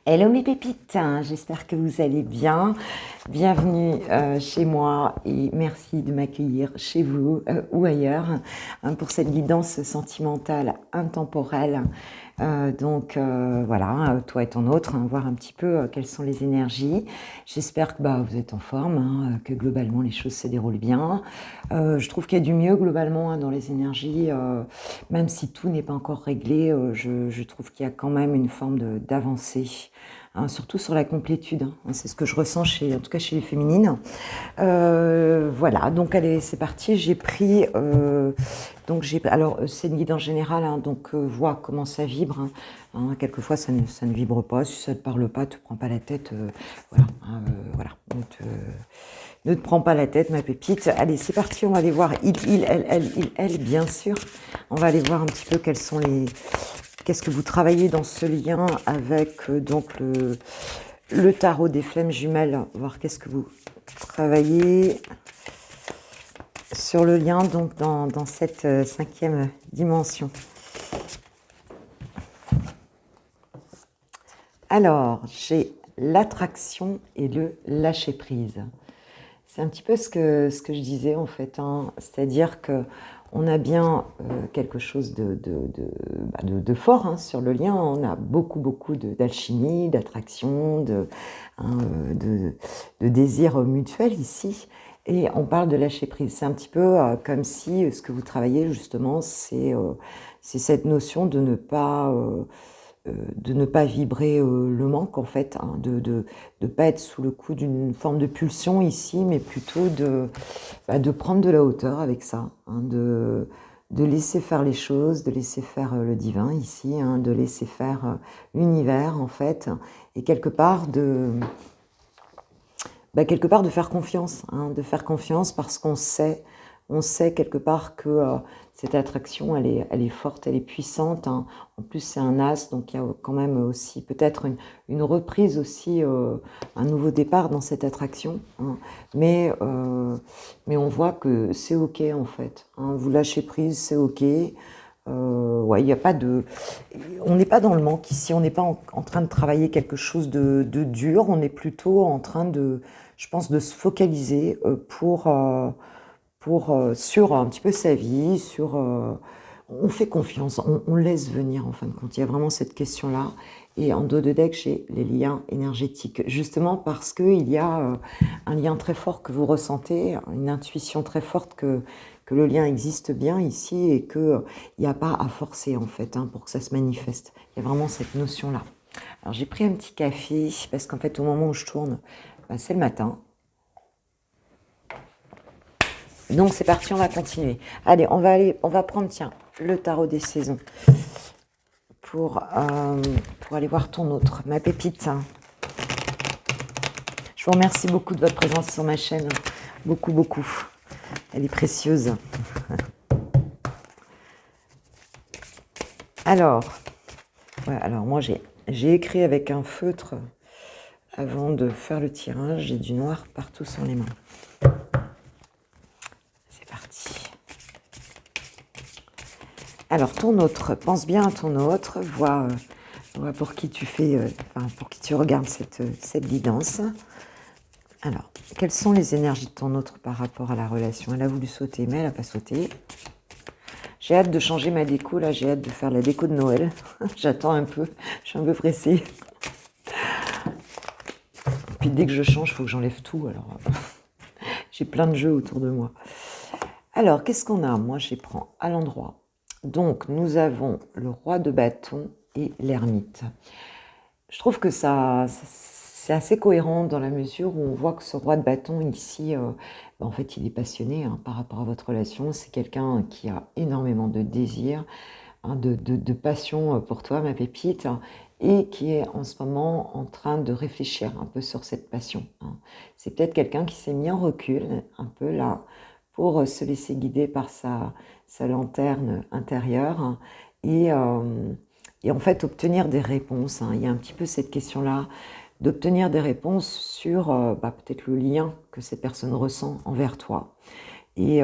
Hello mes pépites, j'espère que vous allez bien. Bienvenue chez moi et merci de m'accueillir chez vous ou ailleurs pour cette guidance sentimentale intemporelle. Voilà, toi et ton autre, voir un petit peu quelles sont les énergies. J'espère que vous êtes en forme, que globalement les choses se déroulent bien. Je trouve qu'il y a du mieux globalement dans les énergies, même si tout n'est pas encore réglé, je trouve qu'il y a quand même une forme d'avancée. Surtout sur la complétude, c'est ce que je ressens en tout cas chez les féminines. Voilà, donc allez, c'est parti. J'ai pris, alors c'est une guidance générale, donc vois comment ça vibre. Quelquefois ça ne vibre pas, si ça ne te parle pas, te prends pas la tête. Voilà, ne te prends pas la tête, ma pépite. Allez, c'est parti, on va aller voir elle, bien sûr. On va aller voir un petit peu quels sont les... Qu'est-ce que vous travaillez dans ce lien avec donc le tarot des flammes jumelles, voir qu'est-ce que vous travaillez sur le lien donc dans cette cinquième dimension. Alors, j'ai l'attraction et le lâcher-prise. C'est un petit peu ce que je disais en fait, c'est-à-dire que on a bien quelque chose de fort sur le lien. On a beaucoup d'alchimie, d'attraction, de désir mutuel ici. Et on parle de lâcher prise. C'est un petit peu comme si ce que vous travaillez justement, c'est cette notion de ne pas vibrer le manque en fait, de ne pas être sous le coup d'une forme de pulsion ici, mais plutôt de prendre de la hauteur avec ça, de laisser faire les choses, de laisser faire le divin ici, de laisser faire l'univers en fait, et quelque part de faire confiance parce qu'on sait quelque part que cette attraction, elle est forte, elle est puissante. En plus, c'est un as, donc il y a quand même aussi peut-être une reprise aussi, un nouveau départ dans cette attraction. Mais on voit que c'est ok en fait. Vous lâchez prise, c'est ok. Ouais, il y a pas de, on n'est pas dans le manque ici, on n'est pas en train de travailler quelque chose de dur, on est plutôt en train je pense, de se focaliser sur un petit peu sa vie, on fait confiance, on laisse venir en fin de compte. Il y a vraiment cette question-là. Et en dos de deck, j'ai les liens énergétiques, justement parce qu'il y a un lien très fort que vous ressentez, une intuition très forte que le lien existe bien ici et qu'il n'y a pas à forcer en fait pour que ça se manifeste. Il y a vraiment cette notion-là. Alors j'ai pris un petit café parce qu'en fait au moment où je tourne, c'est le matin. Donc c'est parti, on va continuer. Allez, on va prendre, tiens, le tarot des saisons pour aller voir ton autre, ma pépite. Je vous remercie beaucoup de votre présence sur ma chaîne. Beaucoup. Elle est précieuse. Alors moi j'ai écrit avec un feutre avant de faire le tirage. J'ai du noir partout sur les mains. C'est parti. Alors ton autre, pense bien à ton autre, vois pour qui tu pour qui tu regardes cette guidance. Alors, quelles sont les énergies de ton autre par rapport à la relation? Elle a voulu sauter, mais elle n'a pas sauté. J'ai hâte de changer ma déco, là, j'ai hâte de faire la déco de Noël. J'attends un peu, je suis un peu pressée. Puis dès que je change, il faut que j'enlève tout, alors j'ai plein de jeux autour de moi. Alors, qu'est-ce qu'on a? Moi, je les prends à l'endroit. Donc, nous avons le roi de bâton et l'ermite. Je trouve que c'est assez cohérent dans la mesure où on voit que ce roi de bâton ici, en fait, il est passionné par rapport à votre relation. C'est quelqu'un qui a énormément de désir, de passion pour toi, ma pépite, et qui est en ce moment en train de réfléchir un peu sur cette passion. C'est peut-être quelqu'un qui s'est mis en recul, un peu là, pour se laisser guider par sa lanterne intérieure et en fait obtenir des réponses. Il y a un petit peu cette question-là, d'obtenir des réponses sur peut-être le lien que cette personne ressent envers toi. Et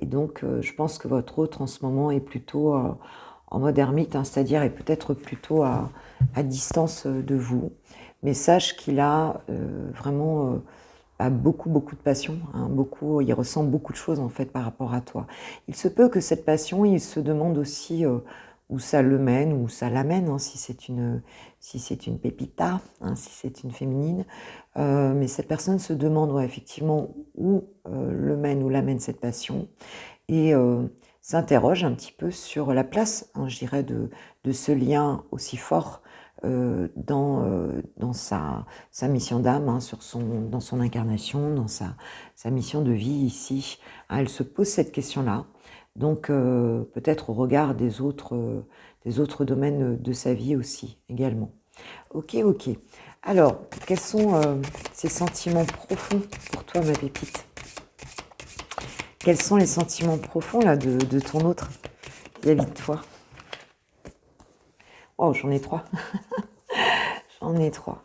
donc, je pense que votre autre en ce moment est plutôt en mode ermite, hein, c'est-à-dire est peut-être plutôt à distance de vous. Mais sache qu'il a vraiment beaucoup, beaucoup de passion, hein, beaucoup, il ressent beaucoup de choses en fait par rapport à toi. Il se peut que cette passion, il se demande aussi où ça le mène, où ça l'amène, hein, si c'est une pépita, hein, si c'est une féminine. Mais cette personne se demande ouais, effectivement où le mène ou l'amène cette passion et s'interroge un petit peu sur la place, hein, je dirais, de ce lien aussi fort dans sa mission d'âme, hein, dans son incarnation, dans sa mission de vie ici. Ah, elle se pose cette question-là, donc peut-être au regard des autres domaines de sa vie aussi, également. Ok, ok. Alors, quels sont ces sentiments profonds pour toi, ma pépite? Quels sont les sentiments profonds là de ton autre vis-à-vis de toi? Oh, j'en ai 3. J'en ai 3.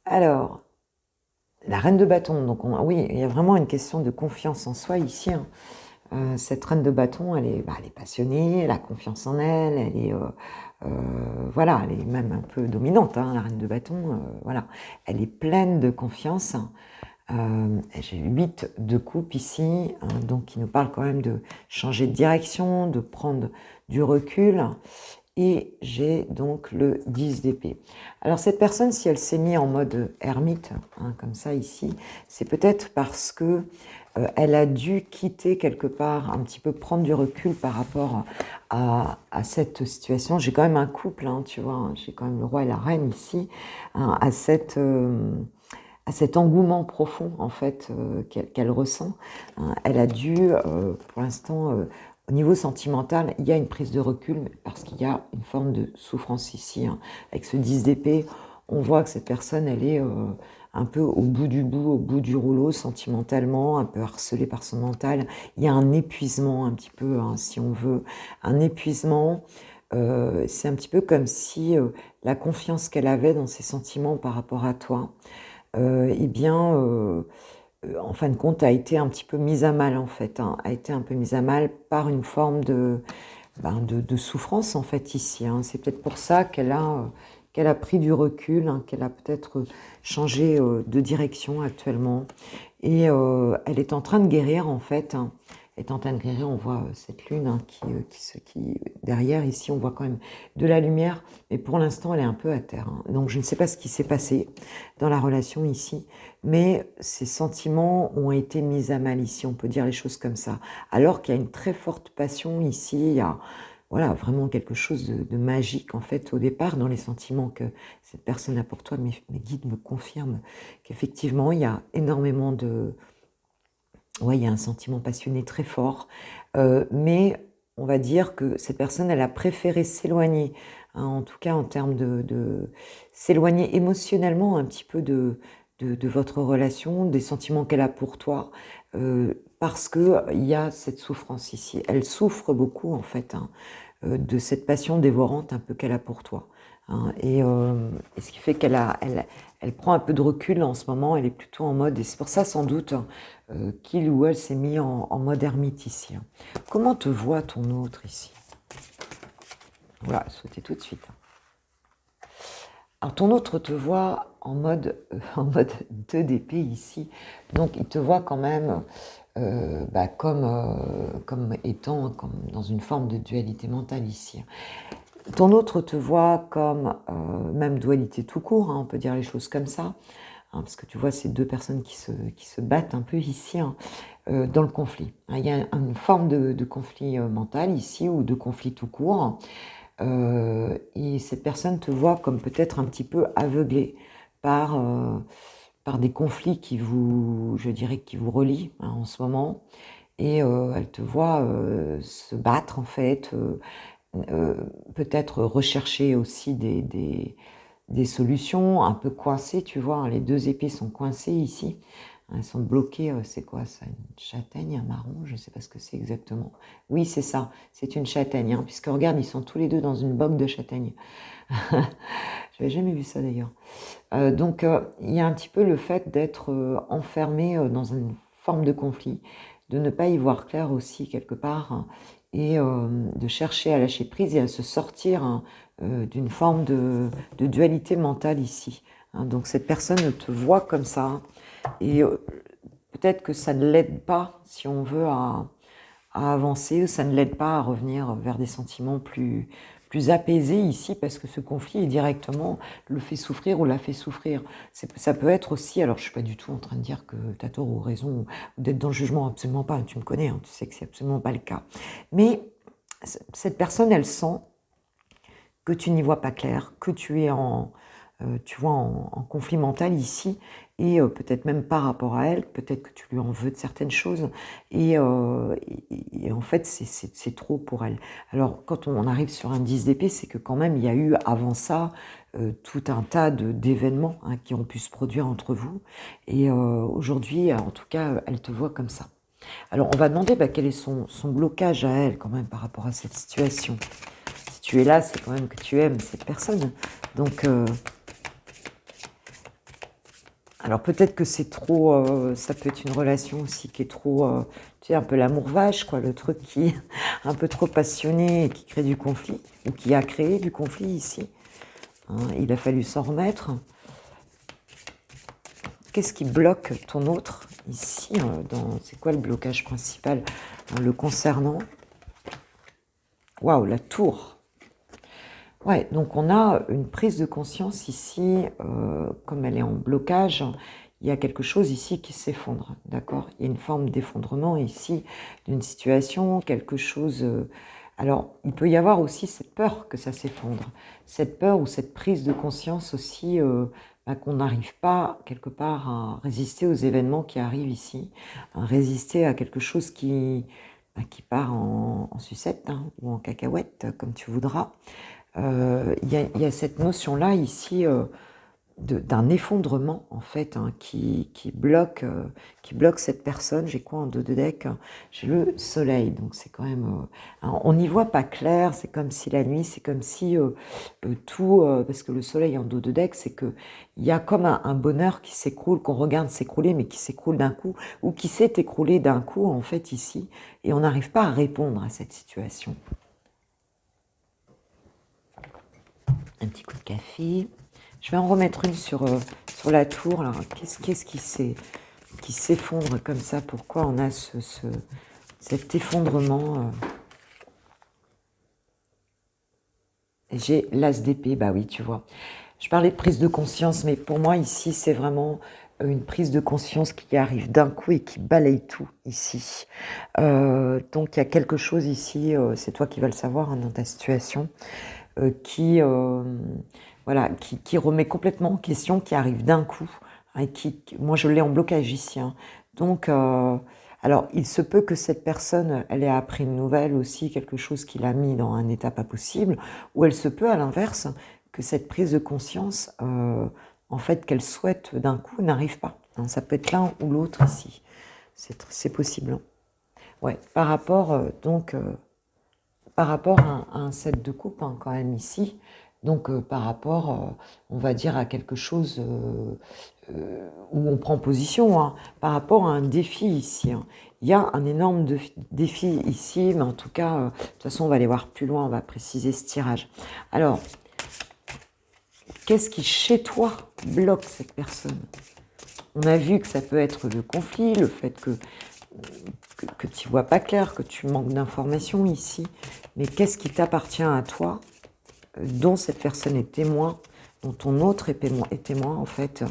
Alors, la reine de bâton. Donc, oui, il y a vraiment une question de confiance en soi ici. Hein. Cette reine de bâton, elle est passionnée, elle a confiance en elle, voilà, elle est même un peu dominante, hein, la reine de bâton. Voilà, elle est pleine de confiance. J'ai 8 de coupe ici, hein, donc qui nous parle quand même de changer de direction, de prendre du recul. Et j'ai donc le 10 d'épée. Alors cette personne, si elle s'est mise en mode ermite, hein, comme ça ici, c'est peut-être parce que elle a dû quitter quelque part, un petit peu prendre du recul par rapport à cette situation. J'ai quand même un couple, hein, tu vois, hein, j'ai quand même le roi et la reine ici, hein, à cet engouement profond en fait qu'elle ressent. Hein. Elle a dû, pour l'instant, au niveau sentimental, il y a une prise de recul parce qu'il y a une forme de souffrance ici. Hein. Avec ce 10 d'épée, on voit que cette personne, elle est un peu au bout du rouleau sentimentalement, un peu harcelée par son mental. Il y a un épuisement un petit peu, hein, si on veut, un épuisement. C'est un petit peu comme si la confiance qu'elle avait dans ses sentiments par rapport à toi, eh bien, en fin de compte, a été un petit peu mise à mal, en fait, hein, a été un peu mise à mal par une forme de souffrance, en fait, ici. Hein. C'est peut-être pour ça qu'elle a pris du recul, hein, qu'elle a peut-être changé de direction actuellement. Et elle est en train de guérir, en fait. Hein. Elle est en train de guérir, on voit cette lune hein, qui derrière, ici, on voit quand même de la lumière. Mais pour l'instant, elle est un peu à terre. Hein. Donc, je ne sais pas ce qui s'est passé dans la relation ici. Mais ces sentiments ont été mis à mal ici, on peut dire les choses comme ça. Alors qu'il y a une très forte passion ici, il y a voilà, vraiment quelque chose de magique en fait au départ dans les sentiments que cette personne a pour toi. Mes guides me confirment qu'effectivement il y a énormément de... Ouais, il y a un sentiment passionné très fort, mais on va dire que cette personne, elle a préféré s'éloigner, hein, en tout cas en termes s'éloigner émotionnellement un petit peu de votre relation, des sentiments qu'elle a pour toi, parce que il y a cette souffrance ici. Elle souffre beaucoup en fait hein, de cette passion dévorante un peu qu'elle a pour toi. Hein, et ce qui fait elle prend un peu de recul en ce moment, elle est plutôt en mode, et c'est pour ça sans doute qu'il ou elle s'est mis en mode ermite ici. Hein. Comment te voit ton autre ici? Voilà, sautez tout de suite. Alors ton autre te voit en mode 2 d'épée ici, donc il te voit quand même comme étant comme dans une forme de dualité mentale ici. Ton autre te voit comme même dualité tout court, hein, on peut dire les choses comme ça, hein, parce que tu vois ces deux personnes qui se battent un peu ici hein, dans le conflit. Hein, il y a une forme de conflit mental ici ou de conflit tout court. Et cette personne te voit comme peut-être un petit peu aveuglé par des conflits je dirais, qui vous relient hein, en ce moment. Et elle te voit se battre en fait, peut-être rechercher aussi des solutions, un peu coincées, tu vois, hein, les deux épées sont coincées ici. Elles sont bloquées, c'est quoi ça? Une châtaigne, un marron? Je ne sais pas ce que c'est exactement. Oui, c'est ça, c'est une châtaigne, hein, puisque regarde, ils sont tous les deux dans une bogue de châtaigne. Je n'avais jamais vu ça d'ailleurs. Donc, il y a un petit peu le fait d'être enfermé dans une forme de conflit. de ne pas y voir clair aussi quelque part, hein, et de chercher à lâcher prise et à se sortir, hein, d'une forme de dualité mentale ici, hein. Donc cette personne te voit comme ça, hein, et peut-être que ça ne l'aide pas, si on veut, à avancer, ça ne l'aide pas à revenir vers des sentiments plus apaisés ici, parce que ce conflit est directement le fait souffrir ou la fait souffrir. Ça peut être aussi, alors je suis pas du tout en train de dire que tu as tort ou raison, ou d'être dans le jugement, absolument pas, tu me connais, hein, tu sais que c'est absolument pas le cas. Mais cette personne, elle sent que tu n'y vois pas clair, que tu es tu vois, en conflit mental ici, et peut-être même par rapport à elle, peut-être que tu lui en veux de certaines choses, et en fait, c'est trop pour elle. Alors, quand on arrive sur un 10 d'épée, c'est que quand même, il y a eu avant ça tout un tas d'événements, hein, qui ont pu se produire entre vous, et aujourd'hui, en tout cas, elle te voit comme ça. Alors, on va demander quel est son blocage à elle, quand même, par rapport à cette situation. Si tu es là, c'est quand même que tu aimes cette personne. Donc, alors peut-être que c'est trop, ça peut être une relation aussi qui est trop, tu sais, un peu l'amour vache, quoi, le truc qui est un peu trop passionné et qui crée du conflit, ou qui a créé du conflit ici, hein. Il a fallu s'en remettre. Qu'est-ce qui bloque ton autre ici, c'est quoi le blocage principal, hein, le concernant? Waouh, la tour. Ouais, donc on a une prise de conscience ici, comme elle est en blocage, il y a quelque chose ici qui s'effondre, d'accord? Il y a une forme d'effondrement ici d'une situation, quelque chose. Alors, il peut y avoir aussi cette peur que ça s'effondre, cette peur ou cette prise de conscience aussi, qu'on n'arrive pas quelque part à résister aux événements qui arrivent ici, à résister à quelque chose qui part en sucette, hein, ou en cacahuète, comme tu voudras. Il y a cette notion-là ici, d'un effondrement, en fait, hein, qui bloque cette personne. J'ai quoi en dos de deck? J'ai le soleil, donc c'est quand même... hein, on n'y voit pas clair, c'est comme si la nuit, c'est comme si tout... parce que le soleil en dos de deck, c'est que il y a comme un bonheur qui s'écroule, qu'on regarde s'écrouler, mais qui s'écroule d'un coup, ou qui s'est écroulé d'un coup, en fait, ici, et on n'arrive pas à répondre à cette situation. Un petit coup de café. Je vais en remettre une sur la tour, là. Qu'est-ce qui s'effondre comme ça? Pourquoi on a cet effondrement? J'ai l'as d'épée, bah oui, tu vois. Je parlais de prise de conscience, mais pour moi, ici, c'est vraiment une prise de conscience qui arrive d'un coup et qui balaye tout, ici. Donc, il y a quelque chose ici, c'est toi qui vas le savoir, hein, dans ta situation, qui, voilà, qui remet complètement en question, qui arrive d'un coup, hein, et moi je l'ai en blocage ici, hein. Donc, alors il se peut que cette personne, elle ait appris une nouvelle aussi, quelque chose qui l'a mis dans un état pas possible, ou elle se peut à l'inverse que cette prise de conscience, en fait, qu'elle souhaite d'un coup, n'arrive pas, hein. Ça peut être l'un ou l'autre ici, c'est possible, hein. Ouais, par rapport par rapport à un set de coupe, hein, quand même ici, donc par rapport, on va dire, à quelque chose où on prend position, hein, par rapport à un défi ici, hein. Il y a un énorme défi ici, mais en tout cas, de toute façon, on va aller voir plus loin, on va préciser ce tirage. Alors, qu'est-ce qui, chez toi, bloque cette personne? On a vu que ça peut être le conflit, le fait que tu ne vois pas clair, que tu manques d'informations ici, mais qu'est-ce qui t'appartient à toi, dont cette personne est témoin, dont ton autre est témoin, en fait,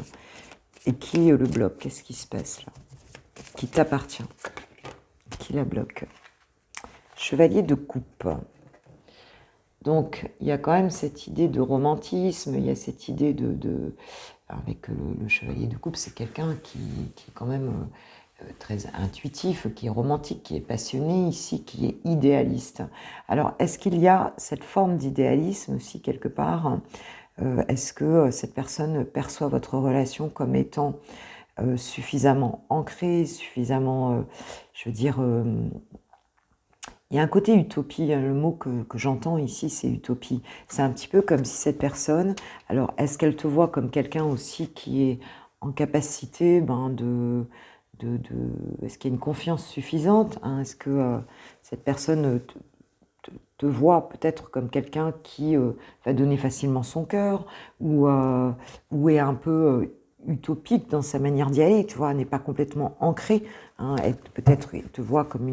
et qui le bloque? Qu'est-ce qui se passe là? Qui t'appartient? Qui la bloque? Chevalier de coupe. Donc, il y a quand même cette idée de romantisme, il y a cette idée avec le chevalier de coupe, c'est quelqu'un qui est quand même très intuitif, qui est romantique, qui est passionné ici, qui est idéaliste. Alors, est-ce qu'il y a cette forme d'idéalisme aussi quelque part? Est-ce que cette personne perçoit votre relation comme étant suffisamment ancrée, suffisamment, je veux dire, il y a un côté utopie, hein, le mot que j'entends ici, c'est utopie. C'est un petit peu comme si cette personne, alors est-ce qu'elle te voit comme quelqu'un aussi qui est en capacité est-ce qu'il y a une confiance suffisante, hein? Est-ce que cette personne te voit peut-être comme quelqu'un qui va donner facilement son cœur ou est un peu utopique dans sa manière d'y aller, tu vois, n'est pas complètement ancré, hein, peut-être te voit comme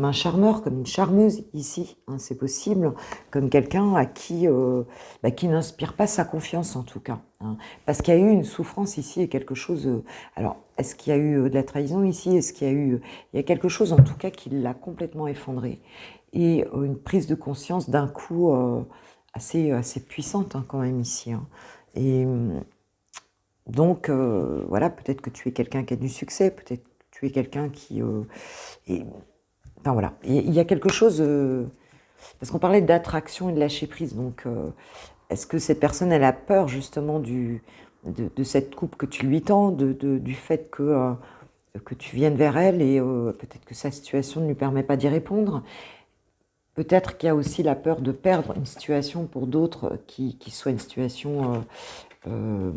un charmeur, comme une charmeuse ici, hein, c'est possible, comme quelqu'un à qui n'inspire pas sa confiance en tout cas, hein, parce qu'il y a eu une souffrance ici et quelque chose. Alors, est-ce qu'il y a eu de la trahison ici? Est-ce qu'il y a eu, il y a quelque chose en tout cas qui l'a complètement effondré et une prise de conscience d'un coup assez puissante, hein, quand même ici, hein. Et donc, voilà, peut-être que tu es quelqu'un qui a du succès, peut-être que tu es quelqu'un qui... enfin, voilà, il y a quelque chose... parce qu'on parlait d'attraction et de lâcher prise, donc est-ce que cette personne, elle a peur justement de cette coupe que tu lui tends, du fait que tu viennes vers elle et peut-être que sa situation ne lui permet pas d'y répondre? Peut-être qu'il y a aussi la peur de perdre une situation pour d'autres qui soit une situation de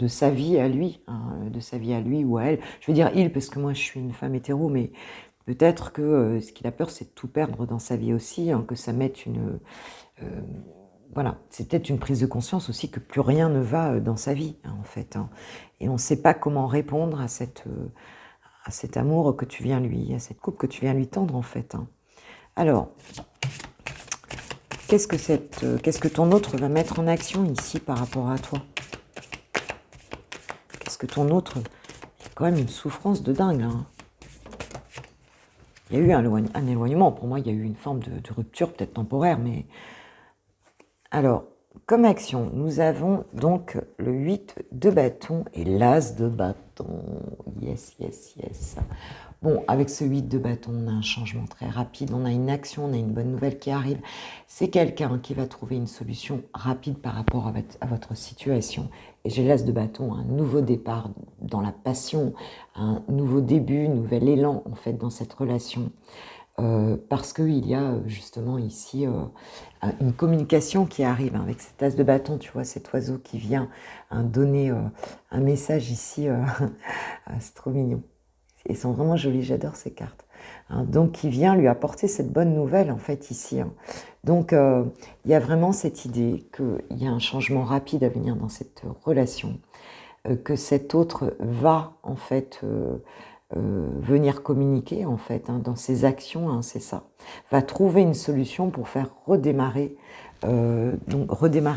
sa vie à lui, hein, de sa vie à lui ou à elle. Je veux dire il parce que moi je suis une femme hétéro, mais peut-être que ce qu'il a peur c'est de tout perdre dans sa vie aussi, hein, que ça mette une... voilà, c'est peut-être une prise de conscience aussi que plus rien ne va dans sa vie, hein, en fait, hein. Et on ne sait pas comment répondre à cet amour que tu viens lui, à cette coupe que tu viens lui tendre, en fait, hein. Alors, qu'est-ce que ton autre va mettre en action ici par rapport à toi? Qu'est-ce que ton autre... Il y a quand même une souffrance de dingue, hein. Il y a eu un éloignement. Pour moi, il y a eu une forme de rupture, peut-être temporaire, mais... Alors, comme action, nous avons donc le 8 de bâton et l'as de bâton. Yes, yes, yes. Bon, avec ce 8 de bâton, on a un changement très rapide, on a une action, on a une bonne nouvelle qui arrive. C'est quelqu'un qui va trouver une solution rapide par rapport à votre situation. Et j'ai l'as de bâton, un nouveau départ dans la passion, un nouveau début, un nouvel élan en fait dans cette relation. Parce qu'il y a justement ici une communication qui arrive, hein, avec cet as de bâton, tu vois, cet oiseau qui vient donner un message ici, c'est trop mignon. Ils sont vraiment jolis, j'adore ces cartes, hein, donc qui vient lui apporter cette bonne nouvelle en fait ici, hein. Donc il y a vraiment cette idée qu'il y a un changement rapide à venir dans cette relation, que cet autre va en fait... venir communiquer en fait, hein, dans ses actions, hein, c'est ça, va trouver une solution pour faire redémarrer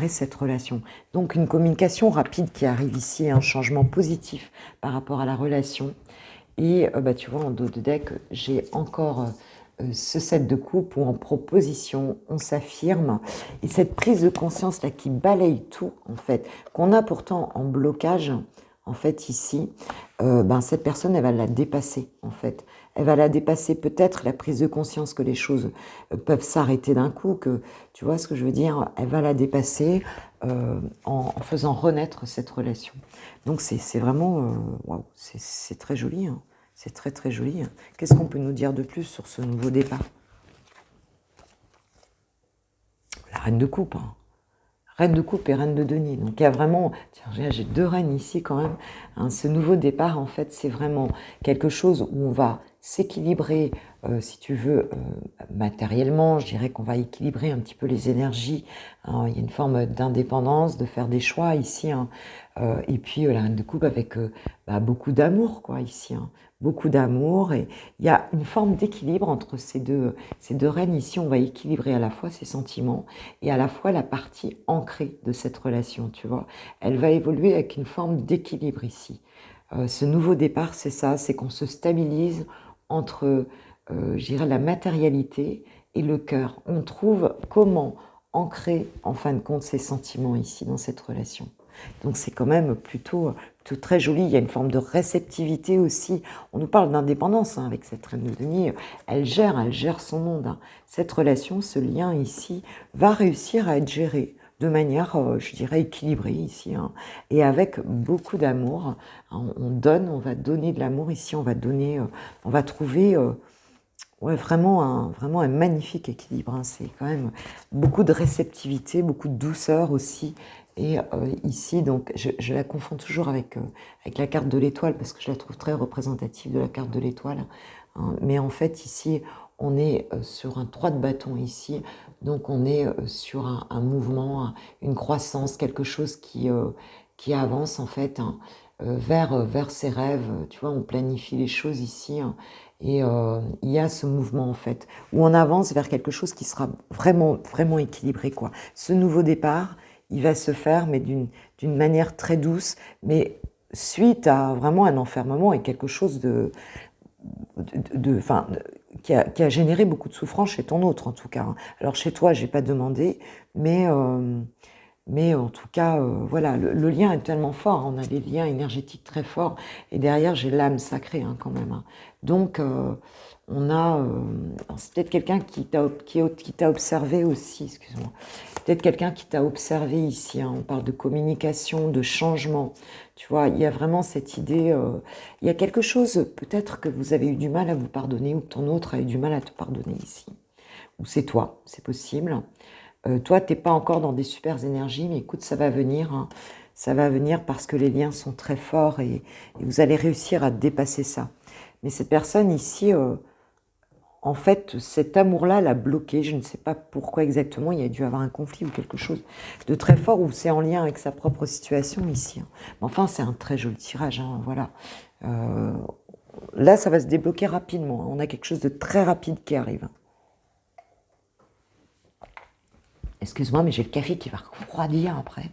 cette relation. Donc une communication rapide qui arrive ici, un changement positif par rapport à la relation. Et tu vois, en dos de deck, j'ai encore ce set de coupe où en proposition, on s'affirme. Et cette prise de conscience là qui balaye tout, en fait, qu'on a pourtant en blocage, en fait, ici, cette personne, elle va la dépasser, en fait. Elle va la dépasser, peut-être la prise de conscience que les choses peuvent s'arrêter d'un coup, que tu vois ce que je veux dire, elle va la dépasser en faisant renaître cette relation. Donc c'est vraiment, waouh, c'est très joli, hein. C'est très très joli, hein. Qu'est-ce qu'on peut nous dire de plus sur ce nouveau départ? La reine de coupe, hein. Reine de coupe et reine de denier. Donc il y a vraiment, tiens, j'ai deux reines ici quand même, hein. Ce nouveau départ, en fait, c'est vraiment quelque chose où on va s'équilibrer, si tu veux, matériellement. Je dirais qu'on va équilibrer un petit peu les énergies, hein. Il y a une forme d'indépendance, de faire des choix ici, hein. Et puis la reine de coupe avec beaucoup d'amour, quoi, ici, hein. Beaucoup d'amour, et il y a une forme d'équilibre entre ces deux reines ici. On va équilibrer à la fois ses sentiments et à la fois la partie ancrée de cette relation, tu vois. Elle va évoluer avec une forme d'équilibre ici. Ce nouveau départ, c'est ça, c'est qu'on se stabilise entre, je dirais, la matérialité et le cœur. On trouve comment ancrer, en fin de compte, ses sentiments ici, dans cette relation. Donc c'est quand même plutôt très joli. Il y a une forme de réceptivité aussi. On nous parle d'indépendance, hein, avec cette reine de denier. Elle gère son monde, hein. Cette relation, ce lien ici, va réussir à être géré de manière, je dirais, équilibrée ici, hein, et avec beaucoup d'amour. On donne, on va donner de l'amour ici, on va donner, on va trouver... ouais, vraiment un magnifique équilibre, hein. C'est quand même beaucoup de réceptivité, beaucoup de douceur aussi Et ici, donc, je la confonds toujours avec la carte de l'étoile, parce que je la trouve très représentative de la carte de l'étoile. Hein. Mais en fait, ici, on est sur un 3 de bâton ici, donc on est sur un mouvement, une croissance, quelque chose qui avance en fait hein, vers ses rêves. Tu vois, on planifie les choses ici. Hein, et il y a ce mouvement en fait, où on avance vers quelque chose qui sera vraiment, vraiment équilibré, quoi. Ce nouveau départ, il va se faire, mais d'une manière très douce, mais suite à vraiment un enfermement et quelque chose enfin, qui a généré beaucoup de souffrance chez ton autre, en tout cas. Alors chez toi, j'ai pas demandé, mais en tout cas, voilà, le lien est tellement fort, on a des liens énergétiques très forts, et derrière, j'ai l'âme sacrée hein, quand même. Hein. Donc, on a, c'est peut-être quelqu'un qui t'a observé aussi, excuse-moi, peut-être quelqu'un qui t'a observé ici, hein. On parle de communication, de changement, tu vois, il y a vraiment cette idée, il y a quelque chose peut-être que vous avez eu du mal à vous pardonner, ou que ton autre a eu du mal à te pardonner ici, ou c'est toi, c'est possible. Toi, tu n'es pas encore dans des super énergies, mais écoute, ça va venir. Hein. Ça va venir parce que les liens sont très forts et vous allez réussir à dépasser ça. Mais cette personne ici, en fait, cet amour-là l'a bloqué. Je ne sais pas pourquoi exactement. Il y a dû avoir un conflit ou quelque chose de très fort ou c'est en lien avec sa propre situation ici. Hein. Mais enfin, c'est un très joli tirage. Hein, voilà. Là, ça va se débloquer rapidement. On a quelque chose de très rapide qui arrive. Excuse-moi, mais j'ai le café qui va refroidir après.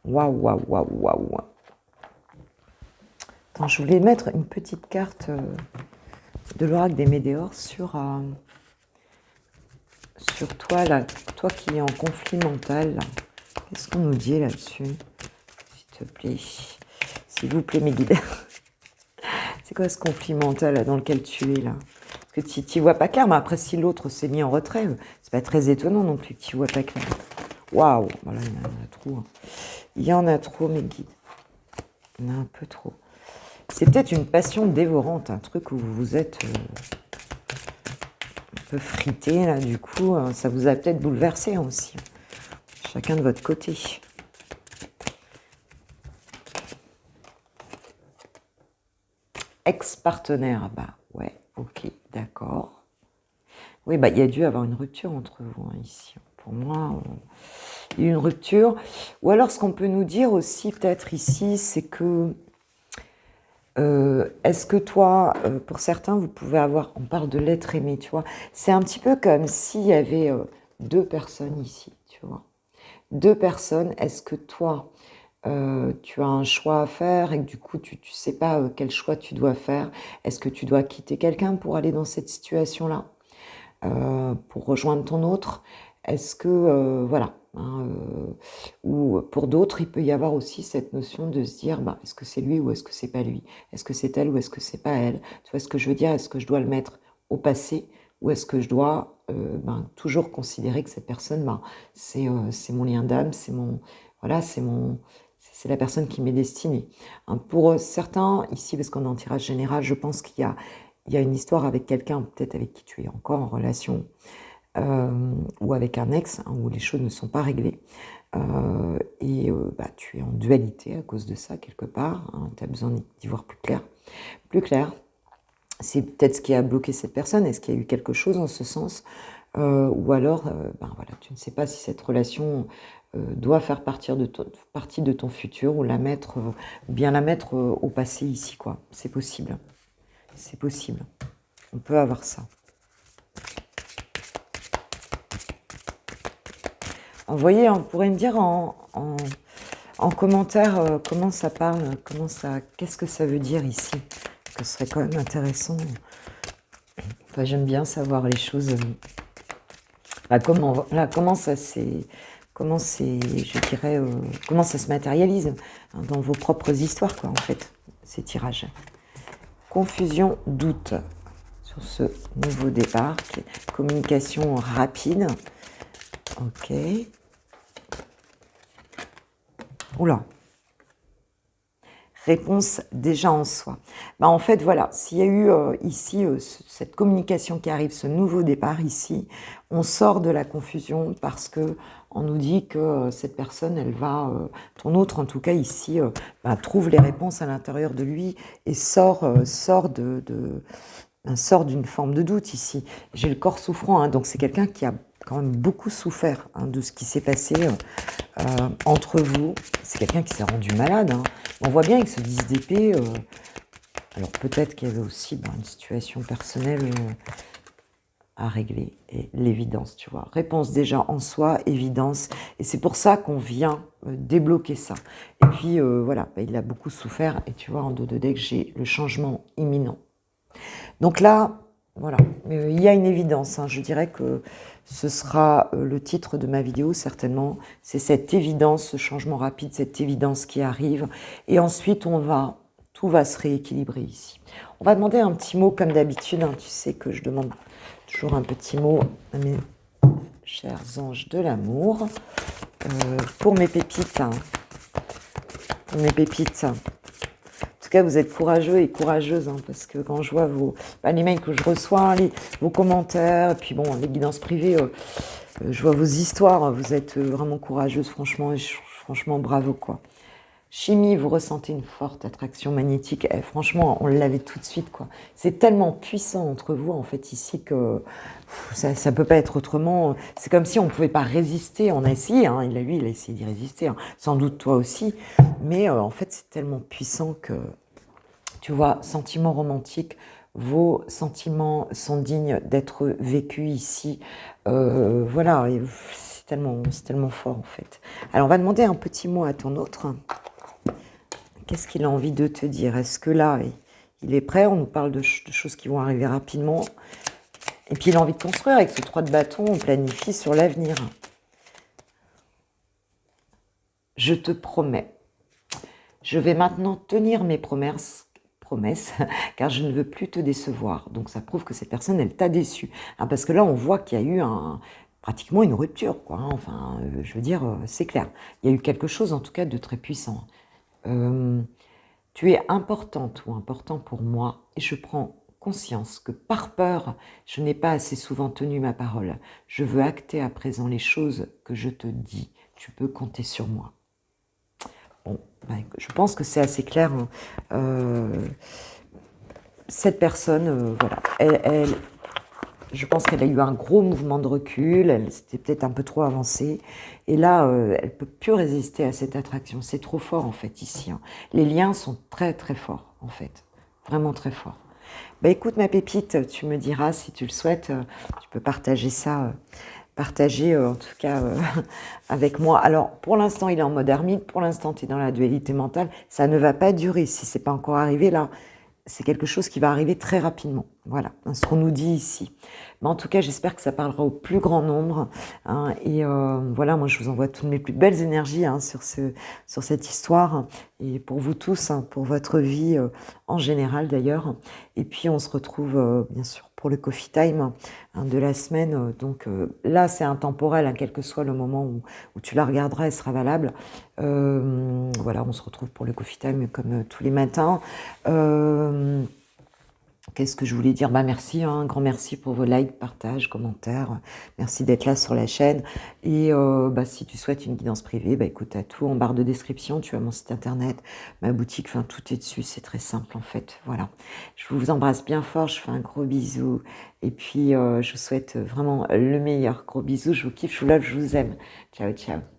Waouh, waouh, waouh, waouh. Attends, je voulais mettre une petite carte de l'oracle des Médéors sur toi, là, toi qui es en conflit mental. Qu'est-ce qu'on nous dit là-dessus? S'il te plaît. S'il vous plaît, mes guides. C'est quoi ce conflit mental là, dans lequel tu es là? Parce que tu vois pas clair, mais après, si l'autre s'est mis en retrait, c'est pas très étonnant non plus que tu vois pas clair. Waouh, voilà, il y en a trop. Hein. Il y en a trop, mes guides. Il y en a un peu trop. C'est peut-être une passion dévorante, un truc où vous êtes un peu frité, là, du coup, ça vous a peut-être bouleversé hein, aussi. Chacun de votre côté. Ex-partenaire, bah ouais, ok, d'accord. Oui, bah il y a dû avoir une rupture entre vous hein, ici. Pour moi, il y a eu une rupture. Ou alors, ce qu'on peut nous dire aussi, peut-être ici, c'est que est-ce que toi, pour certains, vous pouvez avoir, on parle de l'être aimé, tu vois, c'est un petit peu comme s'il y avait deux personnes ici, tu vois. Deux personnes, est-ce que toi, tu as un choix à faire et que du coup, tu ne sais pas quel choix tu dois faire? Est-ce que tu dois quitter quelqu'un pour aller dans cette situation-là? Pour rejoindre ton autre? Est-ce que, voilà, hein, ou pour d'autres, il peut y avoir aussi cette notion de se dire, bah, est-ce que c'est lui ou est-ce que c'est pas lui? Est-ce que c'est elle ou est-ce que c'est pas elle? Tu vois ce que je veux dire? Est-ce que je dois le mettre au passé ou est-ce que je dois ben, toujours considérer que cette personne, ben, c'est mon lien d'âme, c'est mon, voilà, c'est la personne qui m'est destinée. Hein, pour certains, ici, parce qu'on est en tirage général, je pense il y a une histoire avec quelqu'un, peut-être avec qui tu es encore en relation, ou avec un ex, hein, où les choses ne sont pas réglées. Et bah, tu es en dualité à cause de ça, quelque part. Hein, tu as besoin d'y voir plus clair. Plus clair. C'est peut-être ce qui a bloqué cette personne. Est-ce qu'il y a eu quelque chose en ce sens ou alors, ben voilà, tu ne sais pas si cette relation doit faire partie de ton futur ou bien la mettre au passé ici, quoi. C'est possible. C'est possible. On peut avoir ça. Vous voyez, on pourrait me dire en commentaire comment ça parle, qu'est-ce que ça veut dire ici. Que ce serait quand même intéressant. Enfin, j'aime bien savoir les choses. Comment ça je dirais, comment ça se matérialise hein, dans vos propres histoires, quoi, en fait, ces tirages. Confusion, doute sur ce nouveau départ, communication rapide. Ok. Oula. Réponse déjà en soi. Bah, en fait, voilà, s'il y a eu ici cette communication qui arrive, ce nouveau départ ici, on sort de la confusion parce que on nous dit que cette personne, elle va, ton autre en tout cas ici, bah, trouve les réponses à l'intérieur de lui et sort d'une forme de doute ici. J'ai le corps souffrant, hein, donc c'est quelqu'un qui a quand même beaucoup souffert hein, de ce qui s'est passé entre vous. C'est quelqu'un qui s'est rendu malade. Hein. On voit bien avec ce 10 d'épée, alors peut-être qu'il y avait aussi une situation personnelle à régler. Et l'évidence, tu vois. Réponse déjà en soi, évidence. Et c'est pour ça qu'on vient débloquer ça. Et puis voilà, il a beaucoup souffert. Et tu vois, en dos de deck, j'ai le changement imminent. Donc là, voilà, il y a une évidence. Hein. Je dirais que ce sera le titre de ma vidéo, certainement. C'est cette évidence, ce changement rapide, cette évidence qui arrive. Et ensuite, tout va se rééquilibrer ici. On va demander un petit mot comme d'habitude. Hein. Tu sais que je demande toujours un petit mot à mes chers anges de l'amour. Pour mes pépites. Hein. Pour mes pépites. En tout cas, vous êtes courageux et courageuses, hein, parce que quand je vois les mails que je reçois, vos commentaires, et puis bon, les guidances privées, je vois vos histoires, vous êtes vraiment courageuses, franchement, franchement, bravo, quoi. Chimie, vous ressentez une forte attraction magnétique. Franchement, on l'avait tout de suite, quoi. C'est tellement puissant entre vous, en fait, ici, que ça peut pas être autrement. C'est comme si on ne pouvait pas résister. On a essayé, hein. Il a essayé d'y résister. Hein. Sans doute toi aussi. Mais en fait, c'est tellement puissant que, tu vois, sentiments romantiques, vos sentiments sont dignes d'être vécus ici. Voilà, c'est tellement fort, en fait. Alors, on va demander un petit mot à ton autre. Qu'est-ce qu'il a envie de te dire? Est-ce que là, il est prêt? On nous parle de choses qui vont arriver rapidement. Et puis, il a envie de construire avec ce 3 de bâton. On planifie sur l'avenir. Je te promets. Je vais maintenant tenir mes promesses, car je ne veux plus te décevoir. Donc, ça prouve que cette personne, elle t'a déçu. Hein, parce que là, on voit qu'il y a eu pratiquement une rupture, quoi. Hein. Enfin, je veux dire, c'est clair. Il y a eu quelque chose, en tout cas, de très puissant. Tu es importante ou important pour moi et je prends conscience que par peur, je n'ai pas assez souvent tenu ma parole. Je veux acter à présent les choses que je te dis. Tu peux compter sur moi. Bon, je pense que c'est assez clair. Hein. Cette personne, voilà, je pense qu'elle a eu un gros mouvement de recul, elle s'était peut-être un peu trop avancée, et là, elle ne peut plus résister à cette attraction. C'est trop fort, en fait, ici. Hein. Les liens sont très, très forts, en fait. Vraiment très forts. Bah, écoute, ma pépite, tu me diras, si tu le souhaites, tu peux partager ça, en tout cas, avec moi. Alors, pour l'instant, il est en mode ermite, pour l'instant, tu es dans la dualité mentale. Ça ne va pas durer, si ce n'est pas encore arrivé, là. C'est quelque chose qui va arriver très rapidement. Voilà, ce qu'on nous dit ici. Mais en tout cas, j'espère que ça parlera au plus grand nombre. Hein, et voilà, moi, je vous envoie toutes mes plus belles énergies hein, sur cette histoire. Et pour vous tous, hein, pour votre vie en général d'ailleurs. Et puis, on se retrouve, bien sûr, pour le Coffee Time hein, de la semaine. Donc là, c'est intemporel, hein, quel que soit le moment où tu la regarderas, elle sera valable. Voilà, on se retrouve pour le Coffee Time comme tous les matins. Qu'est-ce que je voulais dire? Merci, hein, un grand merci pour vos likes, partages, commentaires. Merci d'être là sur la chaîne. Et si tu souhaites une guidance privée, écoute, tu as tout en barre de description. Tu as mon site internet, ma boutique, enfin tout est dessus. C'est très simple en fait. Voilà. Je vous embrasse bien fort. Je fais un gros bisou. Et puis, je vous souhaite vraiment le meilleur. Gros bisous. Je vous kiffe, je vous love, je vous aime. Ciao, ciao.